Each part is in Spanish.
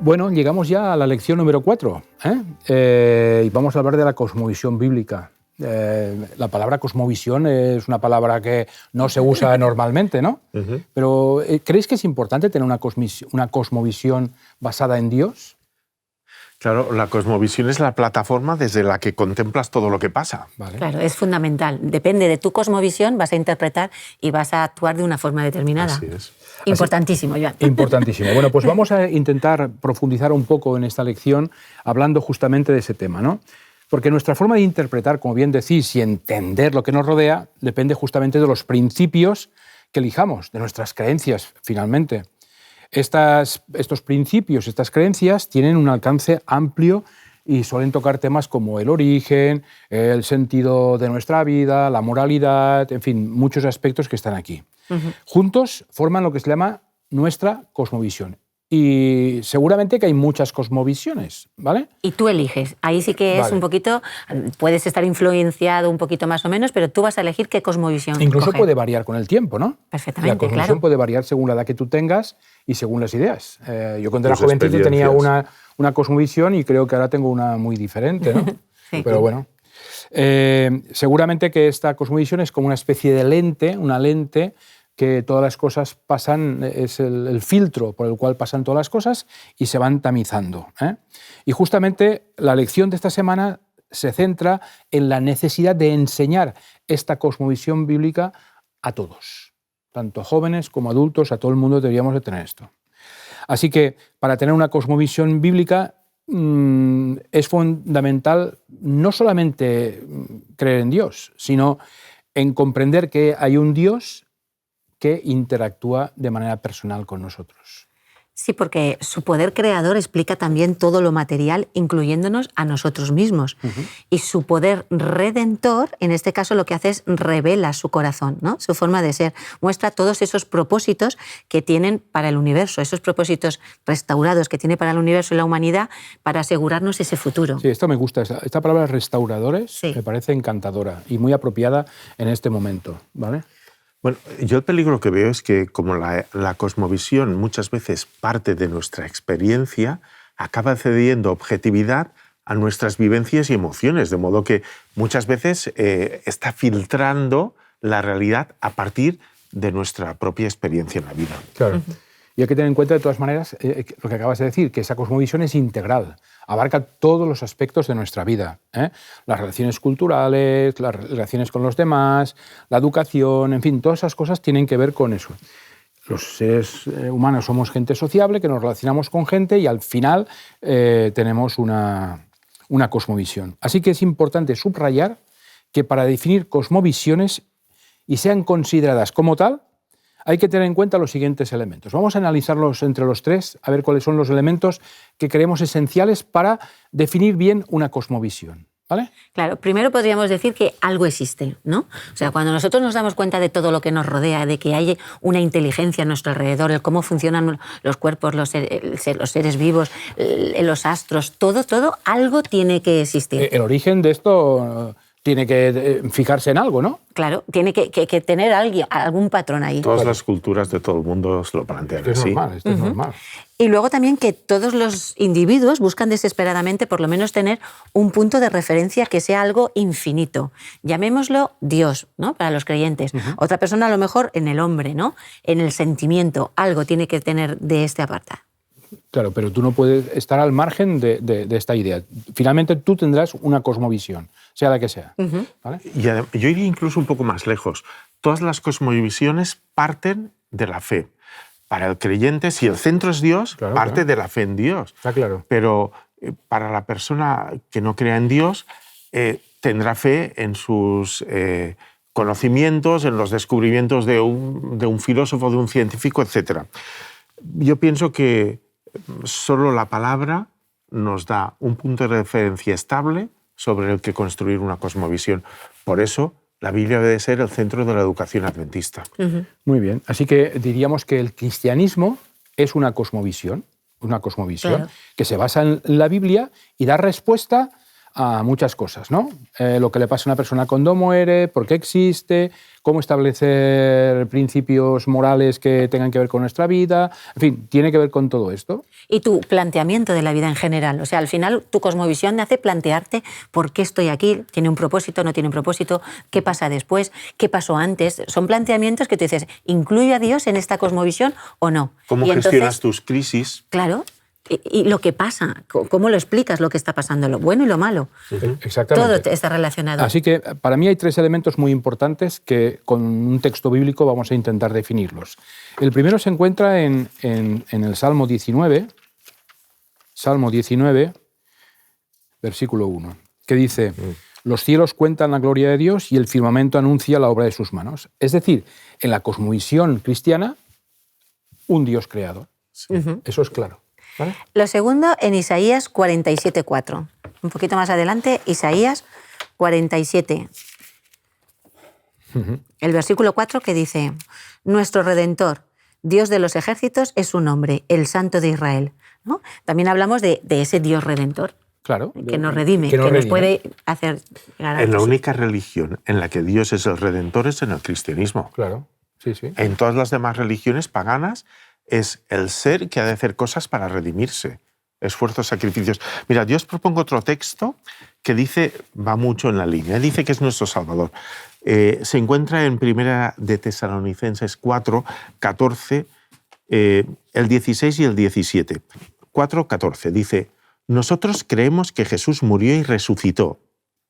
Bueno, llegamos ya a la lección número 4, y vamos a hablar de la cosmovisión bíblica. La palabra cosmovisión es una palabra que no se usa normalmente, ¿no? Pero ¿creéis que es importante tener una cosmovisión basada en Dios? Claro, la cosmovisión es la plataforma desde la que contemplas todo lo que pasa. Vale. Claro, es fundamental. Depende de tu cosmovisión, vas a interpretar y vas a actuar de una forma determinada. Así es. Importantísimo, Joan. Importantísimo. Bueno, pues vamos a intentar profundizar un poco en esta lección hablando justamente de ese tema, ¿no? Porque nuestra forma de interpretar, como bien decís, y entender lo que nos rodea, depende justamente de los principios que elijamos, de nuestras creencias, finalmente. Estos principios, estas creencias, tienen un alcance amplio y suelen tocar temas como el origen, el sentido de nuestra vida, la moralidad, en fin, muchos aspectos que están aquí. Juntos forman lo que se llama nuestra cosmovisión. Y seguramente que hay muchas cosmovisiones, ¿vale? Y tú eliges. Ahí sí que es Vale. un poquito, puedes estar influenciado un poquito más o menos, pero tú vas a elegir qué cosmovisión Incluso coger. puede variar con el tiempo, ¿no? Perfectamente, La cosmovisión claro. puede variar según la edad que tú tengas y según las ideas. Yo cuando era Tus jovencito tenía experiencias. una cosmovisión y creo que ahora tengo una muy diferente, ¿no? Sí. Pero bueno. Seguramente que esta cosmovisión es como una especie de lente, una lente que todas las cosas pasan, es el filtro por el cual pasan todas las cosas y se van tamizando, ¿eh? Y justamente la lección de esta semana se centra en la necesidad de enseñar esta cosmovisión bíblica a todos, tanto jóvenes como adultos, a todo el mundo deberíamos de tener esto. Así que para tener una cosmovisión bíblica es fundamental no solamente creer en Dios, sino en comprender que hay un Dios que interactúa de manera personal con nosotros. Sí, porque su poder creador explica también todo lo material, incluyéndonos a nosotros mismos. Y su poder redentor, en este caso, lo que hace es revela su corazón, ¿no? Su forma de ser. Muestra todos esos propósitos que tienen para el universo, esos propósitos restaurados que tiene para el universo y la humanidad para asegurarnos ese futuro. Sí, esto me gusta. Esta palabra restauradores Sí. me parece encantadora y muy apropiada en este momento, ¿vale? Bueno, yo el peligro que veo es que como la cosmovisión muchas veces parte de nuestra experiencia, acaba cediendo objetividad a nuestras vivencias y emociones, de modo que muchas veces está filtrando la realidad a partir de nuestra propia experiencia en la vida. Claro. Y hay que tener en cuenta, de todas maneras, lo que acabas de decir, que esa cosmovisión es integral, abarca todos los aspectos de nuestra vida, ¿eh? Las relaciones culturales, las relaciones con los demás, la educación, en fin, todas esas cosas tienen que ver con eso. Los seres humanos somos gente sociable, que nos relacionamos con gente y al final tenemos una cosmovisión. Así que es importante subrayar que para definir cosmovisiones y sean consideradas como tal, hay que tener en cuenta los siguientes elementos. Vamos a analizarlos entre los tres, a ver cuáles son los elementos que creemos esenciales para definir bien una cosmovisión, ¿vale? Claro, primero podríamos decir que algo existe, ¿no? O sea, cuando nosotros nos damos cuenta de todo lo que nos rodea, de que hay una inteligencia a nuestro alrededor, el cómo funcionan los cuerpos, los seres vivos, los astros, todo, algo tiene que existir. El origen de esto tiene que fijarse en algo, ¿no? Claro, tiene que tener algún patrón ahí. Todas las culturas de todo el mundo se lo plantean Esto es así. normal, esto es normal. Y luego también que todos los individuos buscan desesperadamente por lo menos tener un punto de referencia que sea algo infinito. Llamémoslo Dios, ¿no? Para los creyentes. Otra persona a lo mejor en el hombre, ¿no? En el sentimiento. Algo tiene que tener de este apartado. Claro, pero tú no puedes estar al margen de esta idea. Finalmente tú tendrás una cosmovisión, sea la que sea, ¿vale? Y yo iría incluso un poco más lejos. Todas las cosmovisiones parten de la fe. Para el creyente, si el centro es Dios, Claro, parte claro. de la fe en Dios. Está claro. Pero para la persona que no crea en Dios, tendrá fe en sus conocimientos, en los descubrimientos de un filósofo, de un científico, etc. Yo pienso que solo la palabra nos da un punto de referencia estable sobre el que construir una cosmovisión. Por eso, la Biblia debe ser el centro de la educación adventista. Muy bien. Así que diríamos que el cristianismo es una cosmovisión Claro. que se basa en la Biblia y da respuesta a muchas cosas, ¿no? Lo que le pasa a una persona cuando muere, por qué existe, cómo establecer principios morales que tengan que ver con nuestra vida, en fin, tiene que ver con todo esto. Y tu planteamiento de la vida en general, o sea, al final tu cosmovisión te hace plantearte por qué estoy aquí, tiene un propósito, no tiene un propósito, qué pasa después, qué pasó antes. Son planteamientos que tú dices, ¿incluye a Dios en esta cosmovisión o no? ¿Cómo y gestionas entonces, tus crisis? Claro. Y lo que pasa, cómo lo explicas lo que está pasando, lo bueno y lo malo. Exactamente. Todo está relacionado. Así que para mí hay 3 elementos muy importantes que con un texto bíblico vamos a intentar definirlos. El primero se encuentra en el Salmo 19, versículo 1, que dice, los cielos cuentan la gloria de Dios y el firmamento anuncia la obra de sus manos. Es decir, en la cosmovisión cristiana, un Dios creador. Sí. Eso es claro. ¿Vale? Lo segundo, en Isaías 47:4. Un poquito más adelante, Isaías 47. El versículo 4 que dice, nuestro Redentor, Dios de los ejércitos, es su nombre, el Santo de Israel. ¿No? También hablamos de ese Dios Redentor. Claro. Que nos redime, que nos puede hacer llegar a En la única religión en la que Dios es el Redentor es en el cristianismo. Claro, sí, sí. En todas las demás religiones paganas es el ser que ha de hacer cosas para redimirse, esfuerzos, sacrificios. Mira, yo os propongo otro texto que dice, va mucho en la línea, dice que es nuestro Salvador. Se encuentra en Primera de Tesalonicenses 4, 14, el 16 y el 17. 4, 14, dice, nosotros creemos que Jesús murió y resucitó,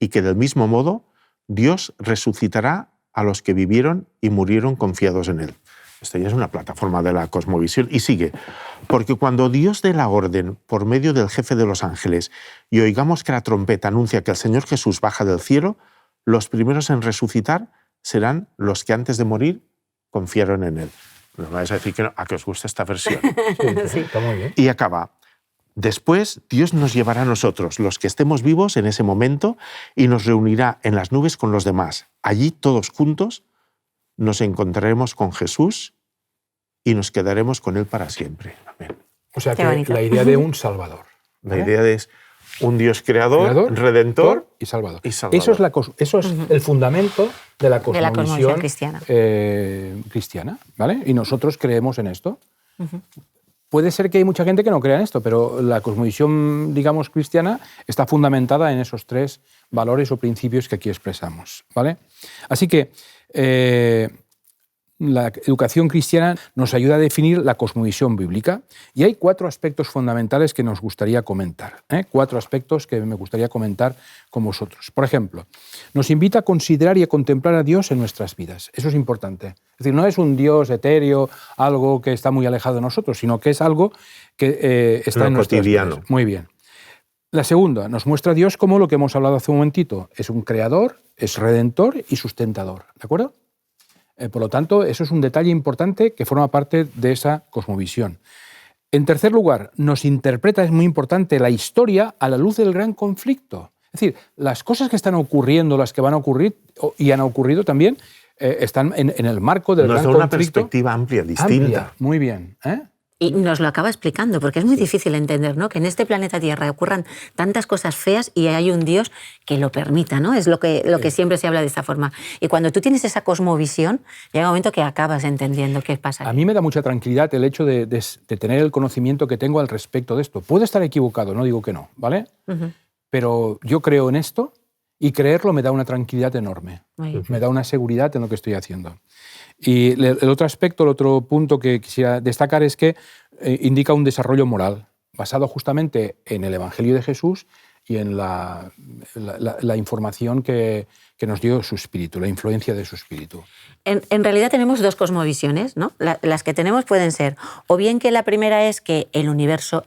y que del mismo modo Dios resucitará a los que vivieron y murieron confiados en Él. Esto ya es una plataforma de la cosmovisión. Y sigue, porque cuando Dios dé la orden por medio del jefe de los ángeles y oigamos que la trompeta anuncia que el Señor Jesús baja del cielo, los primeros en resucitar serán los que antes de morir confiaron en Él. No vais a decir que no, a que os gusta esta versión. Sí. Está muy bien. Y acaba. Después Dios nos llevará a nosotros, los que estemos vivos en ese momento, y nos reunirá en las nubes con los demás. Allí todos juntos nos encontraremos con Jesús y nos quedaremos con Él para siempre. Amén. O sea que la idea de un Salvador. La idea es un Dios creador, redentor y salvador. Eso es el fundamento de la cosmovisión cristiana. Cristiana, ¿vale? Y nosotros creemos en esto. Puede ser que hay mucha gente que no crea en esto, pero la cosmovisión, digamos, cristiana está fundamentada en esos 3 valores o principios que aquí expresamos, ¿vale? Así que la educación cristiana nos ayuda a definir la cosmovisión bíblica y hay 4 aspectos fundamentales que nos gustaría comentar, 4 aspectos que me gustaría comentar con vosotros. Por ejemplo, nos invita a considerar y a contemplar a Dios en nuestras vidas. Eso es importante. Es decir, no es un Dios etéreo, algo que está muy alejado de nosotros, sino que es algo que está en nuestras cotidiano. vidas. Muy bien. La segunda, nos muestra a Dios como lo que hemos hablado hace un momentito. Es un creador, es redentor y sustentador. ¿De acuerdo? Por lo tanto, eso es un detalle importante que forma parte de esa cosmovisión. En tercer lugar, nos interpreta, es muy importante, la historia a la luz del gran conflicto. Es decir, las cosas que están ocurriendo, las que van a ocurrir y han ocurrido también, están en el marco del gran conflicto. Nos da una perspectiva amplia, distinta. Amplia, muy bien. Y nos lo acaba explicando, porque es muy difícil entender, ¿no? Que en este planeta Tierra ocurran tantas cosas feas y hay un Dios que lo permita, ¿no? Es lo que siempre se habla de esta forma. Y cuando tú tienes esa cosmovisión, llega un momento que acabas entendiendo qué pasa aquí. A mí me da mucha tranquilidad el hecho de tener el conocimiento que tengo al respecto de esto. Puedo estar equivocado, no digo que no, ¿vale? Pero yo creo en esto y creerlo me da una tranquilidad enorme. Me da una seguridad en lo que estoy haciendo. Y el otro aspecto, el otro punto que quisiera destacar es que indica un desarrollo moral basado justamente en el Evangelio de Jesús y en la información que nos dio su espíritu, la influencia de su espíritu. En realidad tenemos 2 cosmovisiones, ¿no? Las que tenemos pueden ser, o bien que la primera es que el universo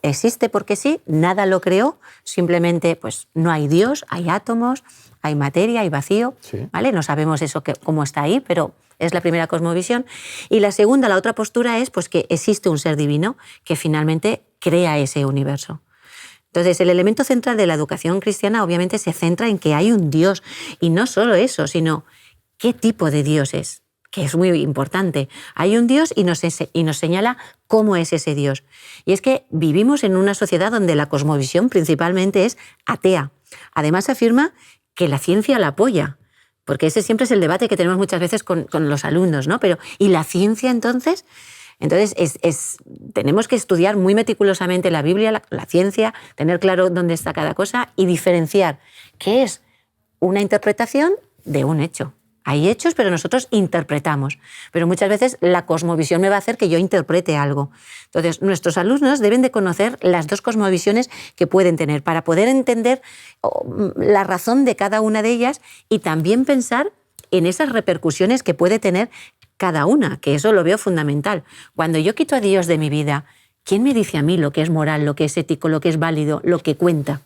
existe porque sí, nada lo creó, simplemente pues no hay Dios, hay átomos, hay materia, hay vacío, sí. ¿Vale? No sabemos eso cómo está ahí, pero es la primera cosmovisión. Y la segunda, la otra postura es pues, que existe un ser divino que finalmente crea ese universo. Entonces, el elemento central de la educación cristiana obviamente se centra en que hay un Dios, y no solo eso, sino qué tipo de Dios es, que es muy importante. Hay un Dios y nos señala cómo es ese Dios. Y es que vivimos en una sociedad donde la cosmovisión principalmente es atea. Además afirma que la ciencia la apoya, porque ese siempre es el debate que tenemos muchas veces con los alumnos, ¿no? Pero, ¿y la ciencia entonces? Entonces, tenemos que estudiar muy meticulosamente la Biblia, la ciencia, tener claro dónde está cada cosa y diferenciar qué es una interpretación de un hecho. Hay hechos, pero nosotros interpretamos. Pero muchas veces la cosmovisión me va a hacer que yo interprete algo. Entonces, nuestros alumnos deben de conocer las dos cosmovisiones que pueden tener para poder entender la razón de cada una de ellas y también pensar en esas repercusiones que puede tener cada una, que eso lo veo fundamental. Cuando yo quito a Dios de mi vida, ¿quién me dice a mí lo que es moral, lo que es ético, lo que es válido, lo que cuenta?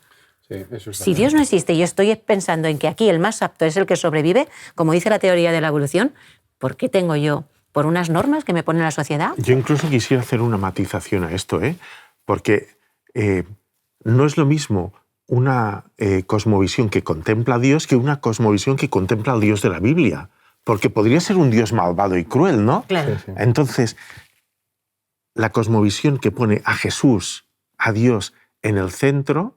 Sí, eso si Dios no existe y yo estoy pensando en que aquí el más apto es el que sobrevive, como dice la teoría de la evolución, ¿por qué tengo yo? ¿Por unas normas que me pone la sociedad? Yo incluso quisiera hacer una matización a esto, porque no es lo mismo una cosmovisión que contempla a Dios que una cosmovisión que contempla al Dios de la Biblia, porque podría ser un Dios malvado y cruel, ¿no? Claro. Sí. Entonces, la cosmovisión que pone a Jesús, a Dios, en el centro,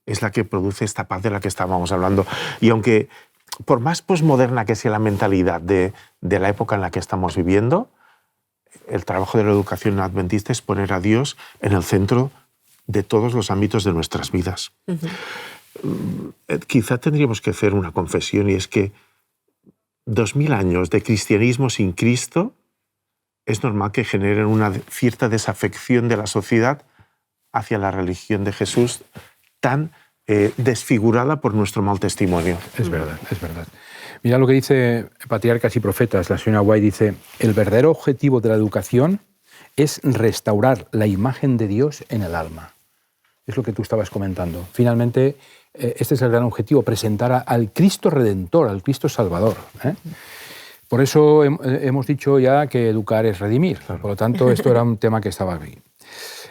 es la que produce esta paz de la que estábamos hablando. Y aunque, por más posmoderna que sea la mentalidad de la época en la que estamos viviendo, el trabajo de la educación adventista es poner a Dios en el centro de todos los ámbitos de nuestras vidas. Quizá tendríamos que hacer una confesión, y es que 2000 años de cristianismo sin Cristo es normal que generen una cierta desafección de la sociedad hacia la religión de Jesús, tan desfigurada por nuestro mal testimonio. Es verdad, es verdad. Mira lo que dice Patriarcas y Profetas, la señora White dice: el verdadero objetivo de la educación es restaurar la imagen de Dios en el alma. Es lo que tú estabas comentando. Finalmente, este es el gran objetivo, presentar al Cristo Redentor, al Cristo Salvador. Por eso hemos dicho ya que educar es redimir. Por lo tanto, esto era un tema que estaba aquí.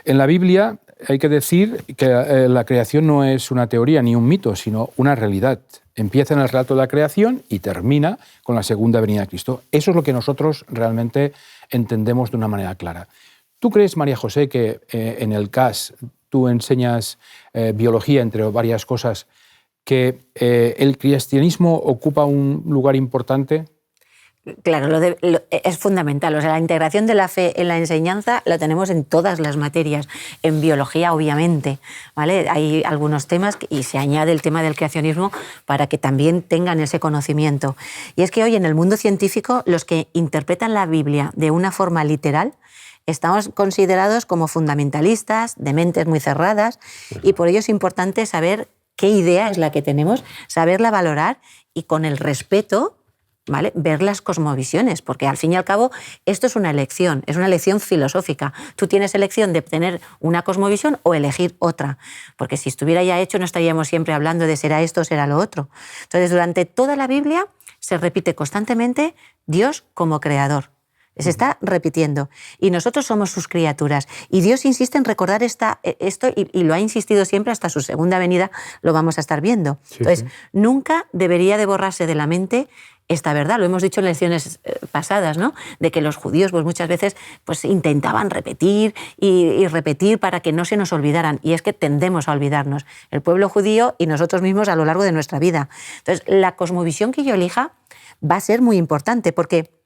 En la Biblia hay que decir que la creación no es una teoría ni un mito, sino una realidad. Empieza en el relato de la creación y termina con la segunda venida de Cristo. Eso es lo que nosotros realmente entendemos de una manera clara. ¿Tú crees, María José, que en el CAS tú enseñas biología, entre varias cosas, que el cristianismo ocupa un lugar importante? Claro, es fundamental. O sea, la integración de la fe en la enseñanza la tenemos en todas las materias. En biología, obviamente, ¿vale? Hay algunos temas y se añade el tema del creacionismo para que también tengan ese conocimiento. Y es que hoy en el mundo científico los que interpretan la Biblia de una forma literal estamos considerados como fundamentalistas, de mentes muy cerradas, y por ello es importante saber qué idea es la que tenemos, saberla valorar y con el respeto, ¿vale?, ver las cosmovisiones, porque al fin y al cabo esto es una elección filosófica. Tú tienes elección de tener una cosmovisión o elegir otra, porque si estuviera ya hecho no estaríamos siempre hablando de será esto o será lo otro. Entonces, durante toda la Biblia se repite constantemente Dios como creador. Se está repitiendo. Y nosotros somos sus criaturas. Y Dios insiste en recordar esto y lo ha insistido siempre hasta su segunda venida, lo vamos a estar viendo. Sí, entonces, nunca debería de borrarse de la mente esta verdad. Lo hemos dicho en lecciones pasadas, ¿no? De que los judíos pues, muchas veces pues, intentaban repetir y repetir para que no se nos olvidaran. Y es que tendemos a olvidarnos. El pueblo judío y nosotros mismos a lo largo de nuestra vida. Entonces, la cosmovisión que yo elija va a ser muy importante porque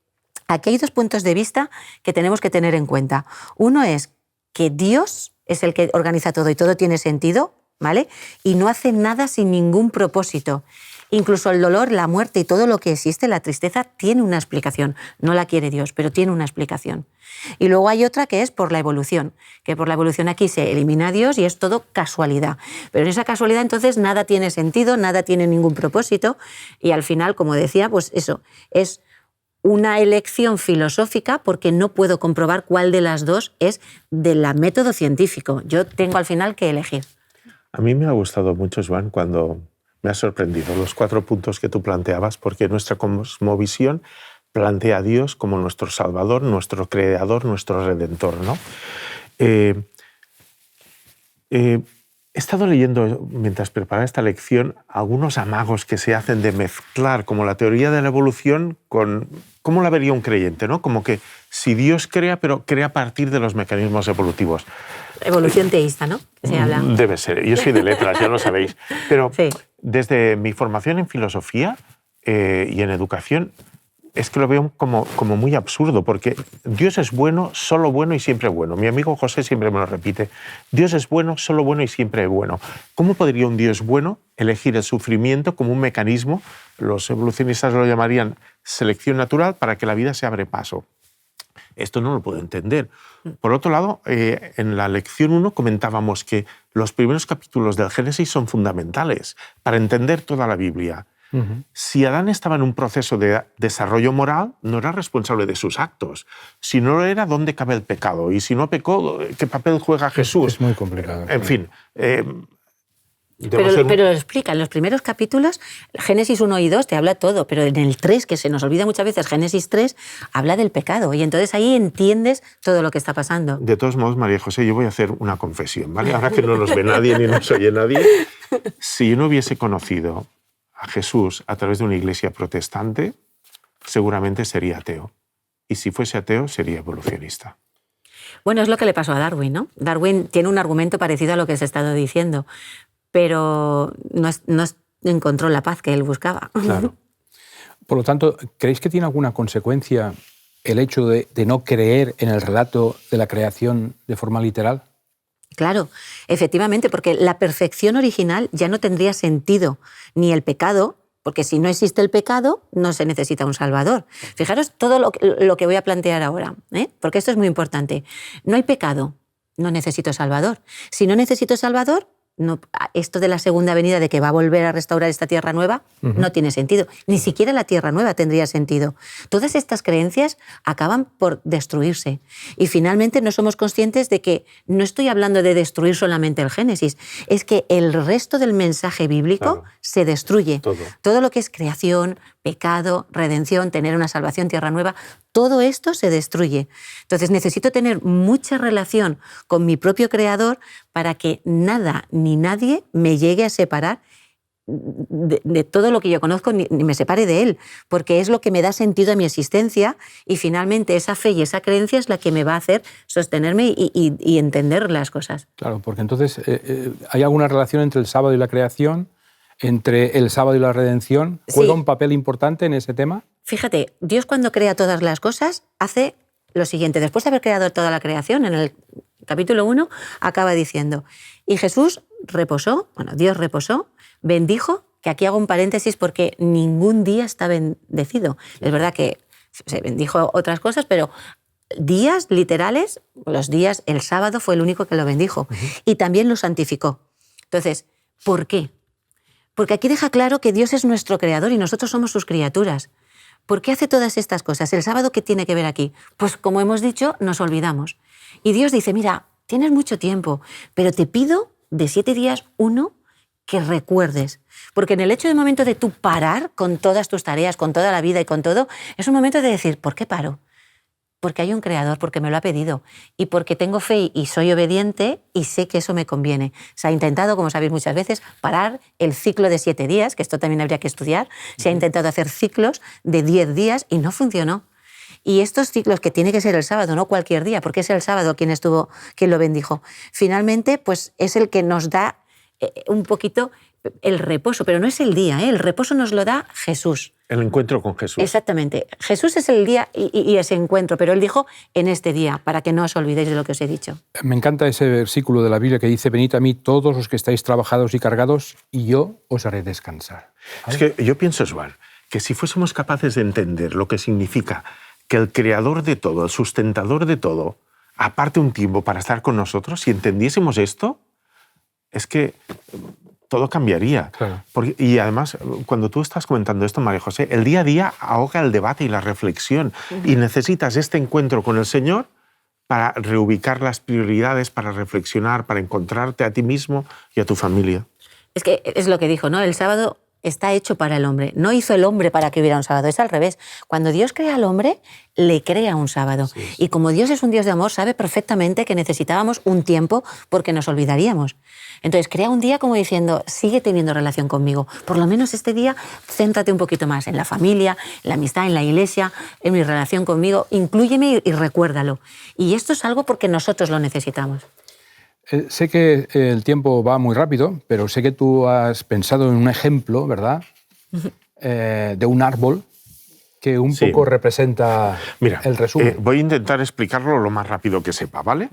aquí hay dos puntos de vista que tenemos que tener en cuenta. Uno es que Dios es el que organiza todo y todo tiene sentido, ¿vale? Y no hace nada sin ningún propósito. Incluso el dolor, la muerte y todo lo que existe, la tristeza, tiene una explicación. No la quiere Dios, pero tiene una explicación. Y luego hay otra que es por la evolución, que por la evolución aquí se elimina a Dios y es todo casualidad. Pero en esa casualidad entonces nada tiene sentido, nada tiene ningún propósito y al final, como decía, pues eso es una elección filosófica porque no puedo comprobar cuál de las dos es del método científico. Yo tengo al final que elegir. A mí me ha gustado mucho, Joan, cuando me ha sorprendido los 4 puntos que tú planteabas, porque nuestra cosmovisión plantea a Dios como nuestro Salvador, nuestro Creador, nuestro Redentor, ¿no? He estado leyendo, mientras preparaba esta lección, algunos amagos que se hacen de mezclar como la teoría de la evolución con cómo la vería un creyente, ¿no? Como que si Dios crea, pero crea a partir de los mecanismos evolutivos. Evolución teísta, ¿no? Que se habla. Debe ser. Yo soy de letras, ya lo sabéis. Pero Sí. desde mi formación en filosofía y en educación, es que lo veo como muy absurdo, porque Dios es bueno, solo bueno y siempre bueno. Mi amigo José siempre me lo repite. Dios es bueno, solo bueno y siempre bueno. ¿Cómo podría un Dios bueno elegir el sufrimiento como un mecanismo? Los evolucionistas lo llamarían selección natural para que la vida se abre paso. Esto no lo puedo entender. Por otro lado, en la lección 1 comentábamos que los primeros capítulos del Génesis son fundamentales para entender toda la Biblia. Si Adán estaba en un proceso de desarrollo moral, no era responsable de sus actos. Si no lo era, ¿dónde cabe el pecado? Y si no pecó, ¿qué papel juega Jesús? Es muy complicado. En fin. Pero lo explica. En los primeros capítulos, Génesis 1 y 2 te habla todo, pero en el 3, que se nos olvida muchas veces, Génesis 3, habla del pecado. Y entonces ahí entiendes todo lo que está pasando. De todos modos, María José, yo voy a hacer una confesión, ¿vale? Ahora que no nos ve nadie ni nos oye nadie, si yo no hubiese conocido a Jesús a través de una iglesia protestante, seguramente sería ateo. Y si fuese ateo, sería evolucionista. Bueno, es lo que le pasó a Darwin, ¿no? Darwin tiene un argumento parecido a lo que se ha estado diciendo, pero no encontró la paz que él buscaba. Claro. Por lo tanto, ¿creéis que tiene alguna consecuencia el hecho de no creer en el relato de la creación de forma literal? Claro, efectivamente, porque la perfección original ya no tendría sentido, ni el pecado, porque si no existe el pecado, no se necesita un salvador. Fijaros todo lo que voy a plantear ahora, porque esto es muy importante. No hay pecado, no necesito salvador. Si no necesito salvador, no, esto de la segunda venida, de que va a volver a restaurar esta tierra nueva, no tiene sentido. Ni siquiera la tierra nueva tendría sentido. Todas estas creencias acaban por destruirse. Y finalmente no somos conscientes de que no estoy hablando de destruir solamente el Génesis, es que el resto del mensaje bíblico se destruye. Todo lo que es creación, pecado, redención, tener una salvación, tierra nueva, todo esto se destruye. Entonces necesito tener mucha relación con mi propio Creador para que nada ni nadie me llegue a separar de todo lo que yo conozco, ni me separe de Él, porque es lo que me da sentido a mi existencia y finalmente esa fe y esa creencia es la que me va a hacer sostenerme y entender las cosas. Claro, porque entonces ¿hay alguna relación entre el sábado y la creación? ¿Entre el sábado y la redención? ¿Juega un papel importante en ese tema? Fíjate, Dios cuando crea todas las cosas hace lo siguiente. Después de haber creado toda la creación, en el capítulo 1, acaba diciendo, y Jesús reposó, Dios reposó, bendijo, que aquí hago un paréntesis porque ningún día está bendecido. Es verdad que se bendijo otras cosas, pero días literales, los días, el sábado fue el único que lo bendijo. Y también lo santificó. Entonces, ¿por qué? Porque aquí deja claro que Dios es nuestro creador y nosotros somos sus criaturas. ¿Por qué hace todas estas cosas? ¿El sábado qué tiene que ver aquí? Pues como hemos dicho, nos olvidamos. Y Dios dice, mira, tienes mucho tiempo, pero te pido de 7 días, 1, que recuerdes. Porque en el hecho de momento de tú parar con todas tus tareas, con toda la vida y con todo, es un momento de decir, ¿por qué paro? Porque hay un creador, porque me lo ha pedido y porque tengo fe y soy obediente y sé que eso me conviene. Se ha intentado, como sabéis muchas veces, parar el ciclo de 7 días, que esto también habría que estudiar. Se ha intentado hacer ciclos de 10 días y no funcionó. Y estos ciclos, que tiene que ser el sábado, no cualquier día, porque es el sábado quien lo bendijo, finalmente pues es el que nos da un poquito el reposo, pero no es el día, el reposo nos lo da Jesús. El encuentro con Jesús. Exactamente. Jesús es el día y ese encuentro, pero Él dijo en este día, para que no os olvidéis de lo que os he dicho. Me encanta ese versículo de la Biblia que dice, venid a mí todos los que estáis trabajados y cargados y yo os haré descansar. ¿Vale? Es que yo pienso, Joan, que si fuésemos capaces de entender lo que significa que el creador de todo, el sustentador de todo, aparte un tiempo para estar con nosotros, si entendiésemos esto, es que todo cambiaría. Claro. Y además, cuando tú estás comentando esto, María José, el día a día ahoga el debate y la reflexión. Y necesitas este encuentro con el Señor para reubicar las prioridades, para reflexionar, para encontrarte a ti mismo y a tu familia. Es que es lo que dijo, ¿no? El sábado está hecho para el hombre. No hizo el hombre para que hubiera un sábado, es al revés. Cuando Dios crea al hombre, le crea un sábado. Sí. Y como Dios es un Dios de amor, sabe perfectamente que necesitábamos un tiempo porque nos olvidaríamos. Entonces crea un día como diciendo, sigue teniendo relación conmigo. Por lo menos este día, céntrate un poquito más en la familia, en la amistad, en la iglesia, en mi relación conmigo. Inclúyeme y recuérdalo. Y esto es algo porque nosotros lo necesitamos. Sé que el tiempo va muy rápido, pero sé que tú has pensado en un ejemplo, ¿verdad? De un árbol que un poco representa el resumen. Voy a intentar explicarlo lo más rápido que sepa, ¿vale?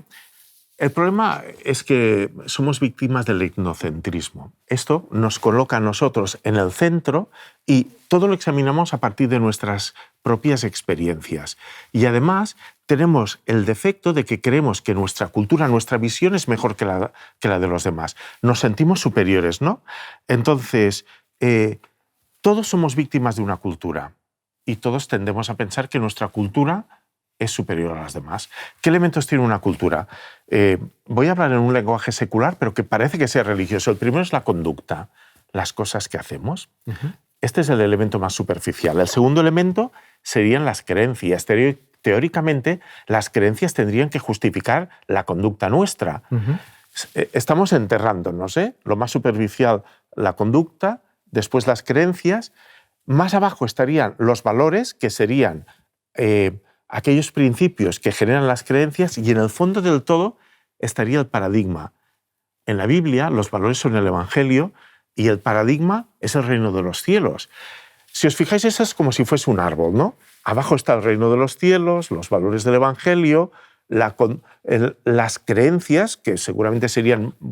El problema es que somos víctimas del etnocentrismo. Esto nos coloca a nosotros en el centro y todo lo examinamos a partir de nuestras propias experiencias. Y además tenemos el defecto de que creemos que nuestra cultura, nuestra visión es mejor que la de los demás. Nos sentimos superiores, ¿no? Entonces, todos somos víctimas de una cultura y todos tendemos a pensar que nuestra cultura es superior a las demás. ¿Qué elementos tiene una cultura? Voy a hablar en un lenguaje secular, pero que parece que sea religioso. El primero es la conducta, las cosas que hacemos. Este es el elemento más superficial. El segundo elemento serían las creencias. Teóricamente, las creencias tendrían que justificar la conducta nuestra. Estamos enterrándonos, ¿eh? Lo más superficial, la conducta, después las creencias. Más abajo estarían los valores, que serían aquellos principios que generan las creencias, y en el fondo del todo estaría el paradigma. En la Biblia los valores son el Evangelio y el paradigma es el reino de los cielos. Si os fijáis, eso es como si fuese un árbol, ¿no? Abajo está el reino de los cielos, los valores del Evangelio, las creencias, que seguramente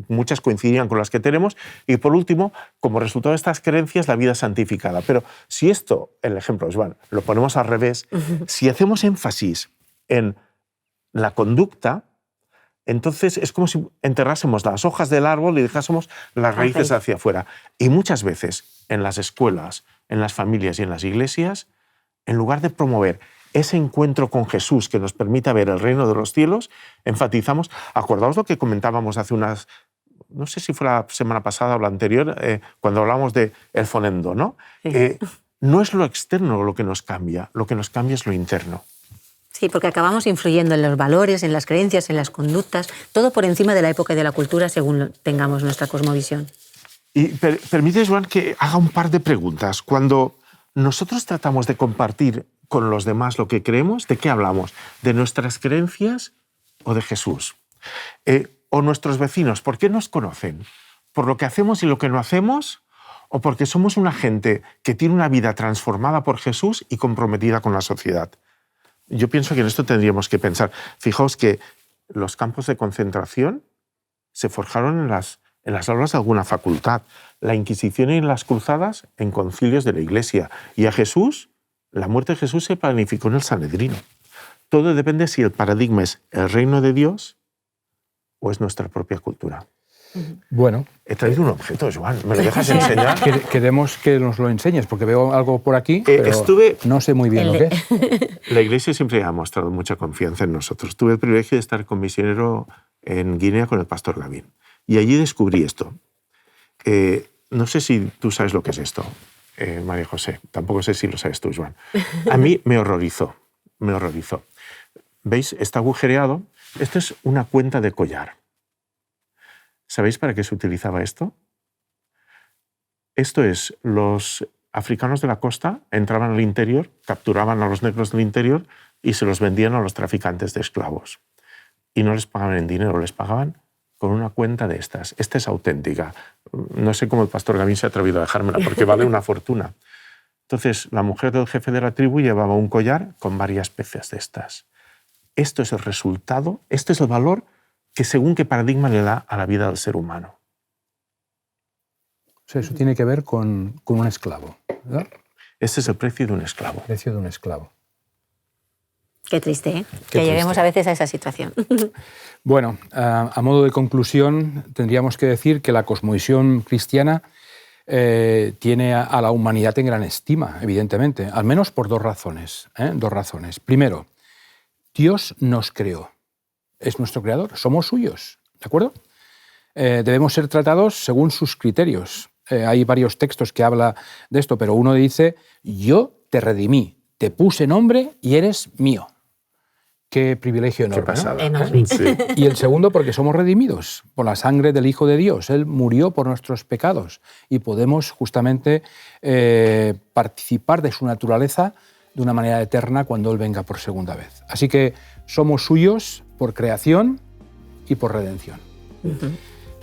muchas coincidirían con las que tenemos, y por último, como resultado de estas creencias, la vida santificada. Pero si esto, el ejemplo, Joan, lo ponemos al revés, si hacemos énfasis en la conducta, entonces es como si enterrásemos las hojas del árbol y dejásemos las raíces hacia afuera. Y muchas veces en las escuelas, en las familias y en las iglesias, en lugar de promover ese encuentro con Jesús que nos permita ver el reino de los cielos, enfatizamos, acordaos lo que comentábamos hace no sé si fue la semana pasada o la anterior, cuando hablamos de el fonendo, ¿no? No es lo externo lo que nos cambia es lo interno. Sí, porque acabamos influyendo en los valores, en las creencias, en las conductas, todo por encima de la época y de la cultura según tengamos nuestra cosmovisión. Y permite, Joan, que haga un par de preguntas. Cuando nosotros tratamos de compartir con los demás lo que creemos, ¿de qué hablamos? ¿De nuestras creencias o de Jesús? ¿O nuestros vecinos? ¿Por qué nos conocen? ¿Por lo que hacemos y lo que no hacemos? ¿O porque somos una gente que tiene una vida transformada por Jesús y comprometida con la sociedad? Yo pienso que en esto tendríamos que pensar. Fijaos que los campos de concentración se forjaron en las aulas de alguna facultad. La Inquisición y las cruzadas en concilios de la Iglesia. Y a Jesús, la muerte de Jesús se planificó en el Sanedrino. Todo depende si el paradigma es el reino de Dios o es nuestra propia cultura. Bueno. He traído un objeto, Joan. ¿Me lo dejas enseñar? Queremos que nos lo enseñes, porque veo algo por aquí, pero no sé muy bien lo que es. La Iglesia siempre ha mostrado mucha confianza en nosotros. Tuve el privilegio de estar con misionero en Guinea con el pastor Gavín. Y allí descubrí esto. No sé si tú sabes lo que es esto, María José. Tampoco sé si lo sabes tú, Joan. A mí me horrorizó. Me horrorizó. ¿Veis? Está agujereado. Esto es una cuenta de collar. ¿Sabéis para qué se utilizaba esto? Esto es, los africanos de la costa entraban al interior, capturaban a los negros del interior y se los vendían a los traficantes de esclavos. Y no les pagaban en dinero, les pagaban con una cuenta de estas. Esta es auténtica. No sé cómo el pastor Gavín se ha atrevido a dejármela, porque vale una fortuna. Entonces, la mujer del jefe de la tribu llevaba un collar con varias piezas de estas. Esto es el resultado, este es el valor que según qué paradigma le da a la vida del ser humano. O sea, eso tiene que ver con un esclavo, ¿verdad? Este es el precio de un esclavo. El precio de un esclavo. Qué triste, ¿eh? Que lleguemos a veces a esa situación. Bueno, a modo de conclusión, tendríamos que decir que la cosmovisión cristiana tiene a la humanidad en gran estima, evidentemente, al menos por dos razones. Dos razones. Primero, Dios nos creó. Es nuestro creador, somos suyos, ¿de acuerdo? Debemos ser tratados según sus criterios. Hay varios textos que hablan de esto, pero uno dice, yo te redimí, te puse nombre y eres mío. Qué privilegio enorme. Qué pasada. ¿No? Enorme. Sí. Y el segundo, porque somos redimidos por la sangre del Hijo de Dios. Él murió por nuestros pecados y podemos justamente participar de su naturaleza de una manera eterna cuando Él venga por segunda vez. Así que somos suyos por creación y por redención.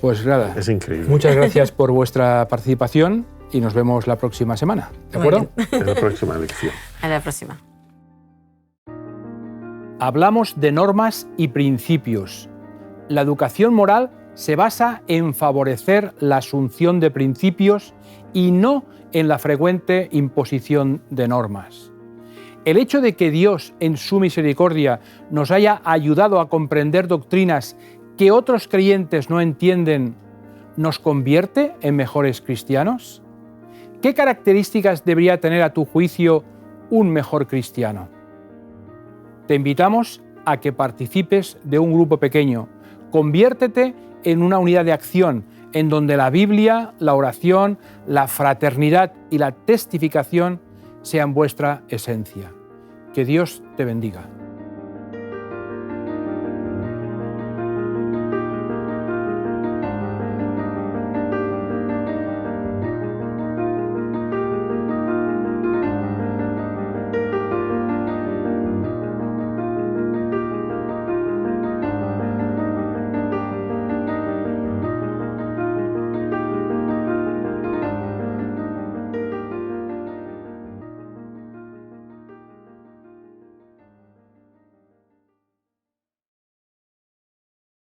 Pues nada, Es increíble. muchas gracias por vuestra participación y nos vemos la próxima semana. ¿De Muy acuerdo? En la próxima lección. A la próxima. Hablamos de normas y principios. La educación moral se basa en favorecer la asunción de principios y no en la frecuente imposición de normas. El hecho de que Dios, en su misericordia, nos haya ayudado a comprender doctrinas que otros creyentes no entienden, ¿nos convierte en mejores cristianos? ¿Qué características debería tener, a tu juicio, un mejor cristiano? Te invitamos a que participes de un grupo pequeño. Conviértete en una unidad de acción en donde la Biblia, la oración, la fraternidad y la testificación sean vuestra esencia. Que Dios te bendiga.